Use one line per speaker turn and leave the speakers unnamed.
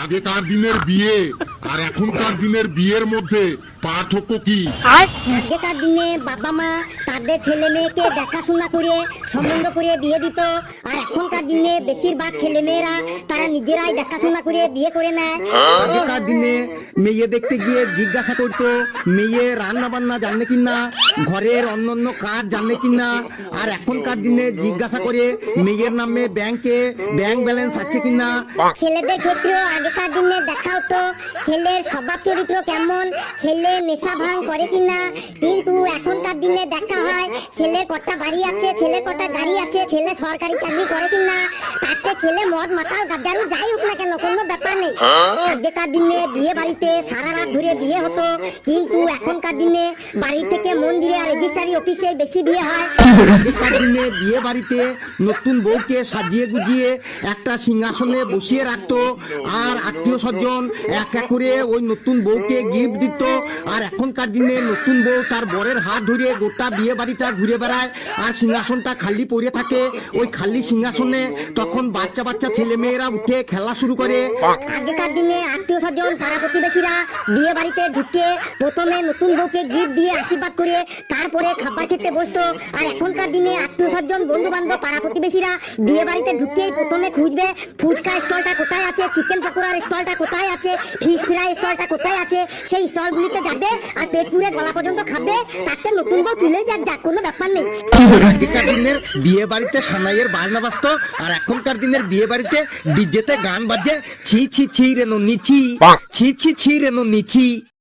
আগেকার দিনের বিয়ে আর এখনকার দিনের বিয়ের মধ্যে পার্থক্য কি?
আগেকার দিনে বাবা মা তাদের ছেলে মেয়েকে দেখাশোনা করে সম্বন্ধ করে বিয়ে দিত, আর এখনকার দিনে বেশিরভাগ ছেলে মেয়েরা তারা নিজেরাই দেখাশোনা করে বিয়ে করে নেয়।
আগেকার দিনে মেয়ে দেখতে গিয়ে জিজ্ঞাসা করতো মেয়ে রান্না বান্না জানে কিনা, ঘরের অন্যান্য কাজ জানে কিনা। আর এখনকার দিনে জিজ্ঞাসা করে মেয়ের নামে ব্যাংকে ব্যাংক ব্যালেন্স আছে কিনা।
ছেলেদের ক্ষেত্রেও আগেকার দিনে দেখা হতো ছেলের স্বভাব চরিত্র কেমন, ছেলে নেশা ভাঙ করে কিনা। কিন্তু এখনকার দিনে দেখা হয় ছেলের কটা বাড়ি আছে, ছেলের কটা গাড়ি আছে, ছেলে সরকারি চাকরি করে কিনা, তাতে ছেলে মদ মাতাল গাঁজারু যাই হোক না কেন কোনো ব্যাপার নেই। আগেকার দিনে বিয়ে বাড়িতে সারা রাত ধরে বিয়ে হতো, কিন্তু এখনকার দিনে বাড়ি থেকে মন্দিরে আর রেজিস্ট্রারি অফিসে বেশি বিয়ে হয়।
আগেকার দিনে বিয়ে বাড়িতে নতুন বউকে সাজিয়ে গুজিয়ে একটা সিংহাসনে বসিয়ে রাখতো, আর আত্মীয় স্বজন এক এক করে ওই নতুন বউকে গিফট দিত। আর এখনকার দিনে নতুন বউ তার বরের হাত ধরে গোটা বিয়ে বাড়িটা ঘুরে বেড়ায়, আর সিংহাসনটা খালি পড়ে থাকে। ওই খালি সিংহাসনে তখন বাচ্চা বাচ্চা ছেলে মেয়েরা উঠে খেলা শুরু করে।
আগেকার দিনে আত্মীয় স্বজন পাড়া প্রতিবেশীরা বিয়ে বাড়িতে ঢুকে প্রথমে নতুন বউকে গিফট দিয়ে আশীর্বাদ করে তারপরে খাবার খেতে বসতো। আর এখনকার দিনে আত্মীয় স্বজন বন্ধু বান্ধব পাড়া প্রতিবেশীরা বিয়ে বাড়িতে ঢুকেই প্রথমে খুঁজবে ফুচকা স্টলটা কোথায় আছে, চিকেন পকোড়ার স্টলটা কোথায় আছে, ফিশ ফ্রাই স্টলটা কোথায় আছে। সেই স্টলগুলিতে যাবে আর পেট পুরে গলা পর্যন্ত খাবে, তাতে নতুন বউ চলে যাক কোনো ব্যাপার নেই।
আগেকার দিনের বিয়ে বাড়িতে সানাইয়ের বাজনা বাজতো, আর এখনকার দিনের বিয়ে বাড়িতে ডিজেতে গান বাজে। ছি ছি ছি রে নিচি, ছি ছি ছি রে নিচি।